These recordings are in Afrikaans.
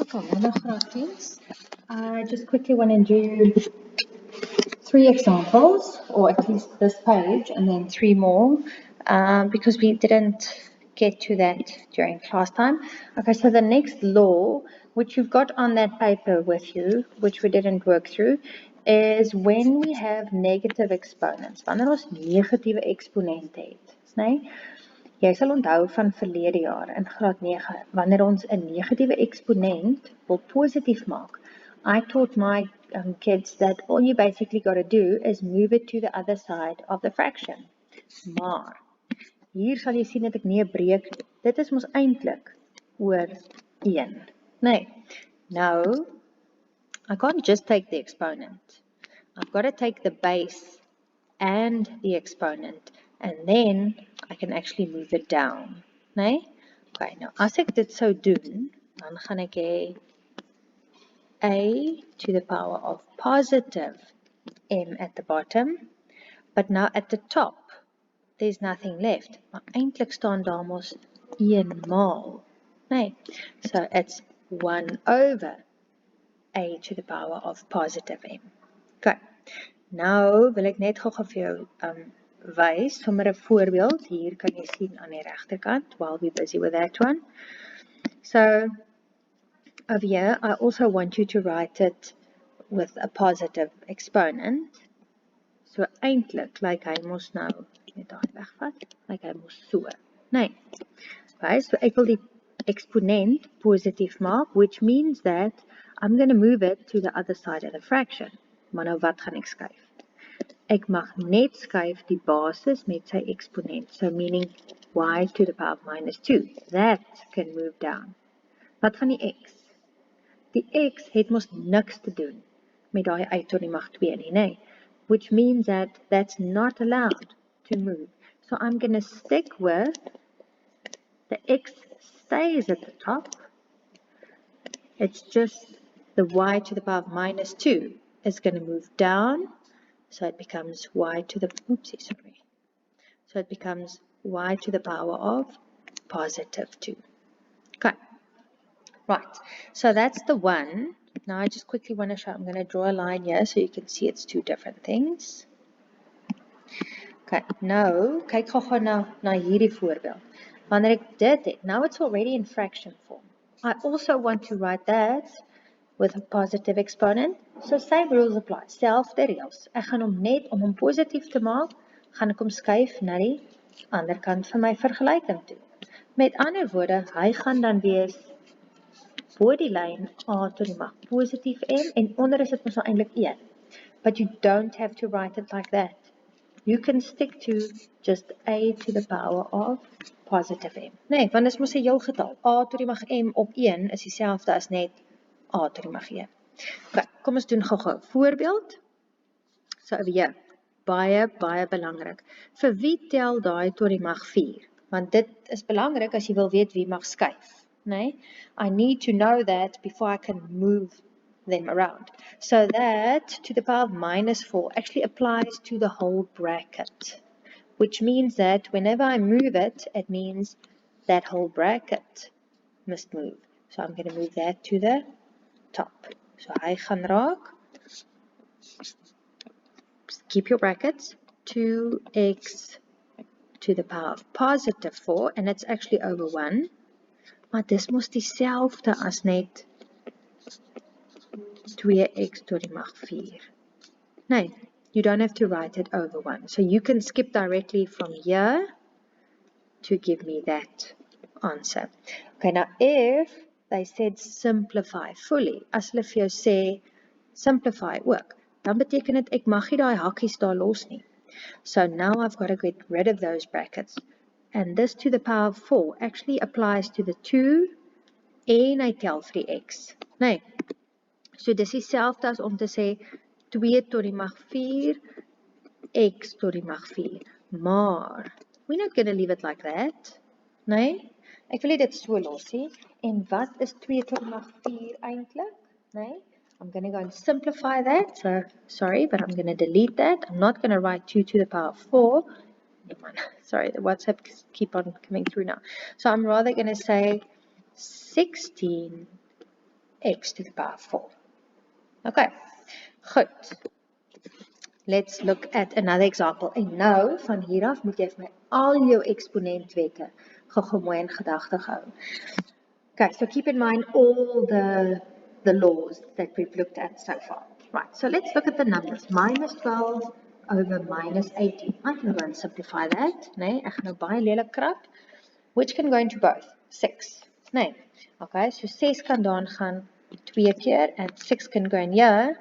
Hello, gratis. I just quickly want to do 3 examples, or at least this page, and then 3 more, because we didn't get to that during class time. Okay, so the next law, which you've got on that paper with you, which we didn't work through, is when we have negative exponents. Wanneer ons negatiewe eksponente het, nee? Jy sal onthou van verlede jaar in graad 9, wanneer ons 'n negatiewe eksponent wil positief maak. I taught my kids that all you basically got to do is move it to the other side of the fraction. Maar hier sal jy sien dat ek nie 'n breek nie. Dit is mos eintlik oor 1. Nee. Nou, I can't just take the exponent. I've got to take the base and the exponent, and then I can actually move it down. Nee? Okay, nou as ek dit sou doen, dan gaan ek hê a to the power of positive m at the bottom, but now at the top, there's nothing left. Maar eintlik staan daar mos 1 maal. Nee? So it's 1 over a to the power of positive m. Okay. Nou wil ek net gou vir jou wys, sommer 'n voorbeeld. Hier kan jy sien aan die regterkant, while we're busy with that one. So, over here, I also want you to write it with a positive exponent. So, eintlik, like hy mos nou, net daai wegvat, like hy mos so. Nee. Okay, so ek wil die exponent positief maak, which means that I'm going to move it to the other side of the fraction. Maar nou wat gaan ek skuif? Ek mag net skuif die basis met sy exponent, so meaning y to the power of minus 2. That can move down. Wat van die x? Die x het mos niks te doen met daai y tot die mag 2 nie, nee? Which means that that's not allowed to move. So I'm going to stick with the x stays at the top. It's just the y to the power of minus 2 is going to move down. So it becomes y to the, So it becomes y to the power of positive 2. Okay. Right. So that's the one. Now I just quickly want to show, I'm going to draw a line here so you can see it's two different things. Okay. Nou, kyk gou na hierdie voorbeeld. Wanneer ek dit het, now it's already in fraction form. I also want to write that with a positive exponent. So same rules apply, selfde reëls. Ek gaan hom net om hom positief te maak, gaan ek hom skuif na die ander kant van my vergelyking toe. Met ander woorde, hy gaan dan wees bo die lyn a tot die mag positief m en onder is dit mos eintlik 1. But you don't have to write it like that. You can stick to just a to the power of positive m. Nee, want dit is mos 'n heelgetal. A tot die mag m op 1 is dieselfde as net a tot die mag 1. Okay, kom ons doen gou-gou 'n voorbeeld. So over here, baie belangrik. Vir wie tel daai tot die mag 4? Want dit is belangrik as jy wil weet wie mag skuif, nee? I need to know that before I can move them around. So that to the power of minus 4 actually applies to the whole bracket, which means that whenever I move it, it means that whole bracket must move. So I'm going to move that to the top. So hy gaan raak, keep your brackets, 2x to the power of positive 4, and it's actually over 1. Maar dis mos dieselfde as net 2x tot die mag 4. Nee, you don't have to write it over 1. So you can skip directly from here to give me that answer. Okay, now if they said simplify fully, as hulle vir jou sê simplify ook, dan beteken dit ek mag nie daai hakkies daar los nie. So now I've got to get rid of those brackets. And this to the power of 4 actually applies to the 2 en hy tel vir die x. Nee. So dis dieselfde as om te sê 2 tot die mag 4, x tot die mag 4. Maar, we're not going to leave it like that. Nee. Ek wil dit so los nie. En wat is 2 tot die mag 4 eintlik? Nee. I'm going to go and simplify that. So, sorry, but I'm going to delete that. I'm not going to write 2 to the power of 4. Sorry, the WhatsApp keep on coming through now. So I'm rather going to say 16x x to the power 4. Okay, goed. Let's look at another example. En nou, van hier af moet jy vir my al jou eksponentwette gou mooi in gedagte hou. Okay, so keep in mind all the laws that we've looked at so far. Right, so let's look at the numbers. Minus 12 over minus 18. I can go and simplify that. Nee, ek gaan nou baie lelik krap. Which can go into both? 6. Nee. Okay, so 6 kan daan gaan 2 keer and 6 can go in here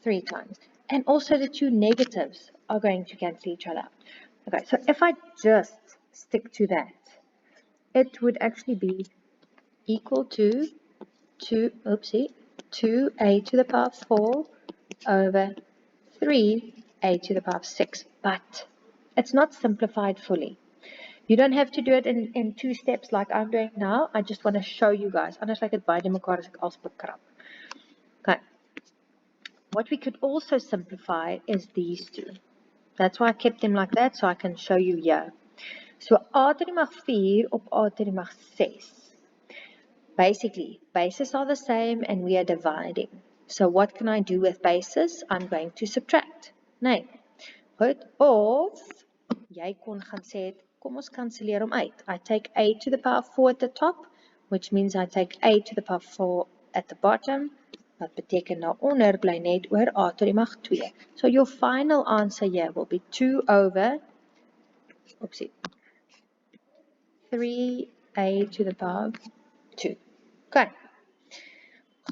3 times. And also the two negatives are going to cancel each other out. Okay, so if I just stick to that, it would actually be equal to 2a to the power 4 over 3a to the power 6. But it's not simplified fully. You don't have to do it in 2 steps like I'm doing now. I just want to show you guys. Anders like it by mekaar as ek als bekrap. Okay. What we could also simplify is these two. That's why I kept them like that, so I can show you here. So a to die mag 4 op a to die mag 6. Basically, bases are the same and we are dividing. So what can I do with bases? I'm going to subtract. Nee. Goed. Of, jy kon gaan sê, kom ons kanselleer hom uit. I take a to the power 4 at the top, which means I take a to the power 4 at the bottom. Wat beteken daaronder bly net oor a tot die mag 2. So your final answer here will be 2 over 3a to the power 2. Okay.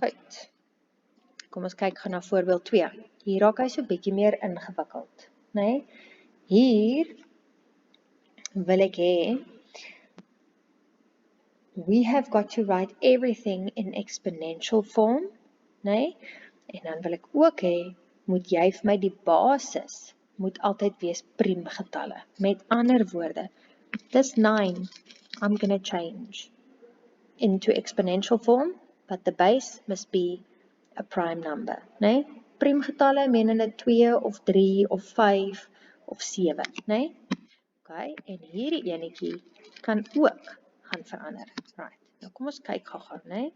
Goed. Kom ons kyk gou na voorbeeld 2. Hier raak hy so bietjie meer ingewikkeld, né? Hier wil ek hê we have got to write everything in exponential form, né? En dan wil ek ook hê moet jy vir my die basis moet altyd wees priemgetalle. Met ander woorde, this 9 I'm going to change into exponential form, but the base must be a prime number, né? Priemgetalle menende 2 of 3 of 5 of 7, né? Okay, en hierdie enetjie kan ook gaan verander. Right. Nou kom ons kyk gou-gou, né?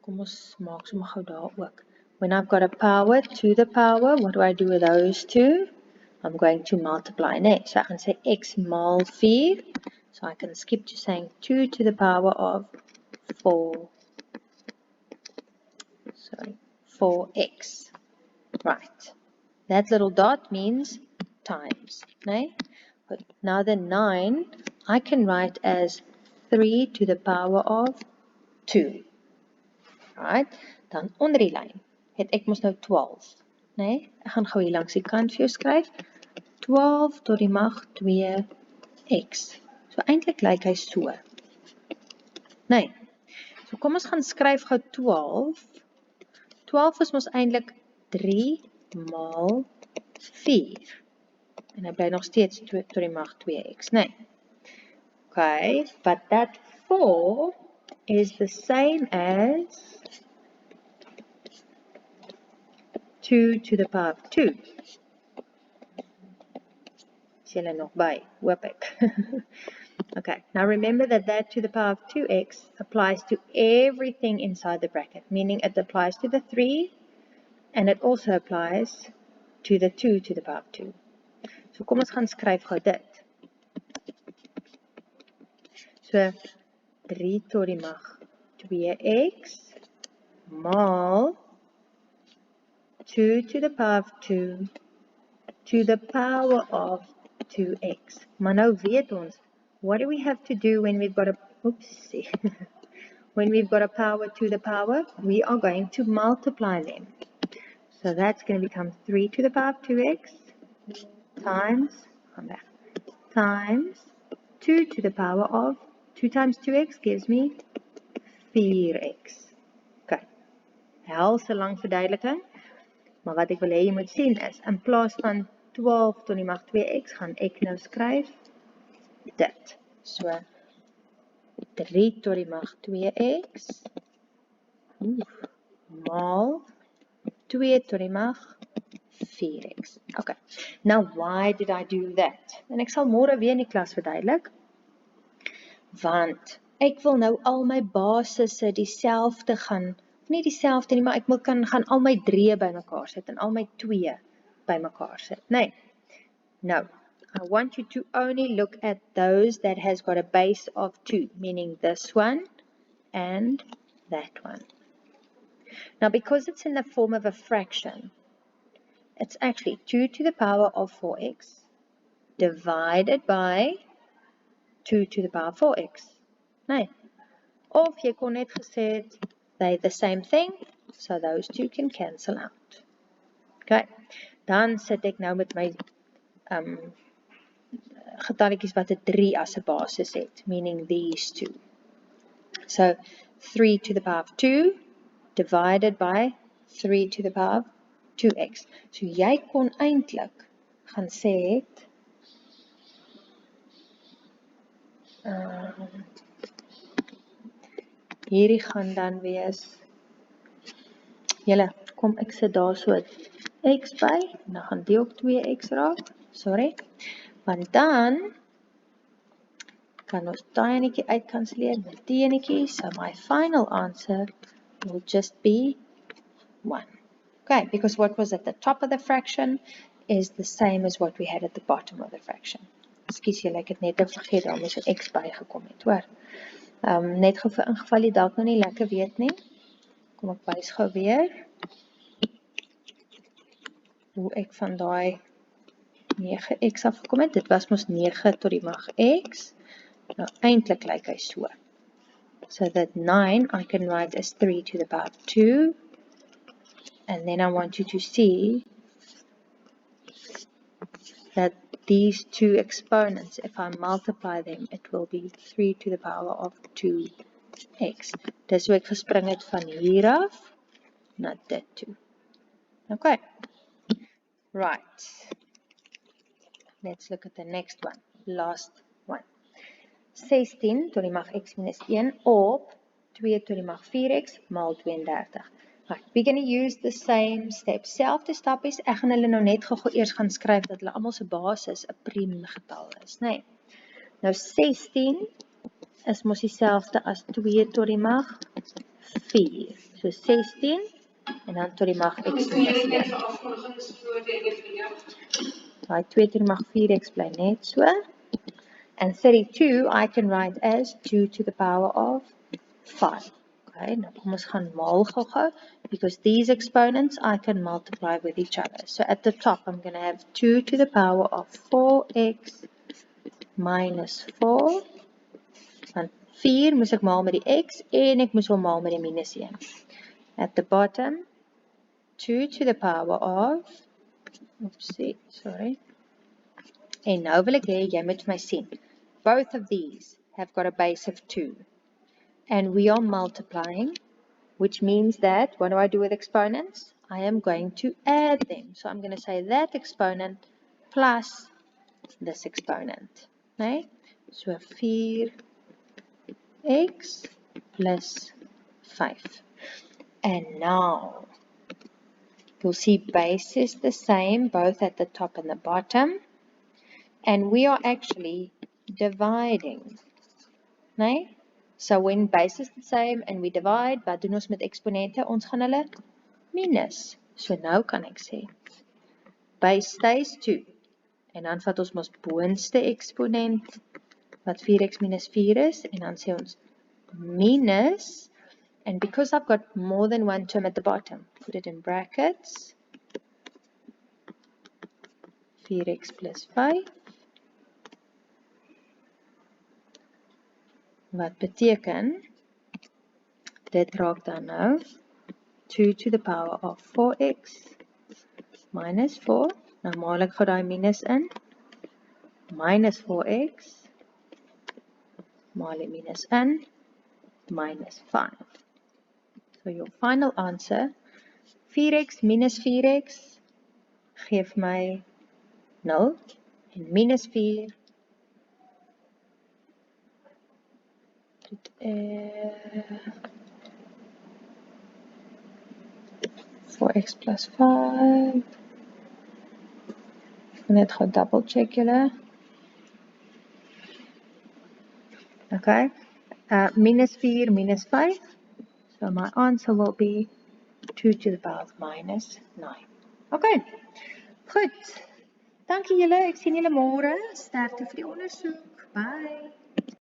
Kom ons maak sommer gou daar ook. When I've got a power to the power, what do I do with those two? I'm going to multiply, né? So ek gaan sê x maal 4. So I can skip to saying 2 to the power of 4x. Right. That little dot means times, né? But now the 9, I can write as 3 to the power of 2. Right? Dan onder die lyn het ek mos nou 12, né? Ek gaan gou hier langs die kant vir jou skryf. 12 tot die mag 2x. So eintlik lyk hy so. Nee. So kom ons gaan skryf gou 12. 12 is mos eintlik 3 maal 4. En hy bly nog steeds tot die mag 2x, nee. Okay, but that 4 is the same as 2 to the power of 2. Is julle nog by? Hoop ek. Okay, now remember that to the power of 2x applies to everything inside the bracket, meaning it applies to the 3 and it also applies to the 2 to the power of 2. So kom ons gaan skryf gou dit. So 3 tot die mag 2x maal 2 to the power of 2 to the power of 2x. Maar nou weet ons, what do we have to do when we've got a, when we've got a power to the power? We are going to multiply them. So that's going to become 3 to the power of 2x times 2 to the power of 2 times 2x gives me 4x. Okay. Helse lang verduideliking. Maar wat ek wil hê jy moet sien is, in plaas van 12 tot die mag 2x, gaan ek nou skryf dit. So, 3 tot die mag 2x, maal 2 tot die mag 4x. Okay, now why did I do that? En ek sal môre weer in die klas verduidelik, want ek wil nou al my basisse dieselfde gaan, nie dieselfde nie, maar ek kan gaan al my 3 bymekaar sit en al my 2 bymekaar sit. Nee. No. I want you to only look at those that has got a base of 2, meaning this one and that one. Now, because it's in the form of a fraction, it's actually 2 to the power of 4x divided by 2 to the power of 4x. Nee. Of jy kon net gesê het, they're the same thing, so those two can cancel out. Okay. Dan sit ek nou met my getalletjies wat 'n 3 as 'n basis het, meaning these two. So 3 to the power of 2 divided by 3 to the power of 2x. So jy kon eintlik gaan sê het hierdie gaan dan wees, julle, kom ek sit daar so x by, en dan gaan die ook 2x raak, sorry, want dan kan ons daai enetjie uitkanselleer met die enetjie, so my final answer will just be 1. Okay, because what was at the top of the fraction is the same as what we had at the bottom of the fraction. Ekskuus julle, ek het net vergeet, daar moes 'n x bygekom het, hoor. Net gou vir ingeval jy dalk nou nie lekker weet nie, kom ek wys gou weer hoe ek van daai 9x afgekom het. Dit was mos 9 tot die mag x. Nou eintlik lyk hy so. So that 9 I can write as 3 to the power of 2. And then I want you to see that these two exponents, if I multiply them, it will be 3 to the power of 2x. Dis hoe ek gespring het van hier af na dit toe. Okay. Right. Let's look at the next one. Last one. 16 tot die mag x minus 1 op 2 tot die mag 4x maal 32. Right, we're going to use the same steps. Selfde stappies, ek gaan hulle nou net gou eers gaan skryf dat hulle almal se basis 'n priem getal is, né? Nee. Nou 16 is mos dieselfde as 2 tot die mag 4. So 16 en dan tot die mag x minus 1. Daai 2 tot die mag 4x bly net so. And 32 I can write as 2 to the power of 5. Okay, nou kom ons gaan maal gou, because these exponents I can multiply with each other. So at the top I'm going to have 2 to the power of 4x minus 4. Want 4 moes ek maal met die x en ek moes hom maal met die minus 1. At the bottom, 2 to the power of, oopsie, sorry. En nou wil ek hê jy moet my sien. Both of these have got a base of 2. And we are multiplying, which means that, what do I do with exponents? I am going to add them. So I'm going to say that exponent plus this exponent. Right? So 4x plus 5. And now, you'll see base is the same, both at the top and the bottom. And we are actually dividing. Right? So when base is the same and we divide, wat doen ons met eksponente? Ons gaan hulle minus. So nou kan ek sê, base stays 2. En dan vat ons mos boonste eksponent, wat 4x minus 4 is, en dan sê ons minus, and because I've got more than one term at the bottom, put it in brackets, 4x plus 5, wat beteken, dit raak dan nou 2 to the power of 4x minus 4, nou maal ek gou daai minus in, minus 4x, maal die minus in, minus 5. So your final answer, 4x minus 4x, geef my 0, en minus 4, 4x plus 5. Ek gaan net gou double check julle. Okay. minus 4 minus 5. So my answer will be 2 to the power of minus 9. Okay, goed. Dankie julle, ek sien julle môre. Sterkte vir die ondersoek. Bye.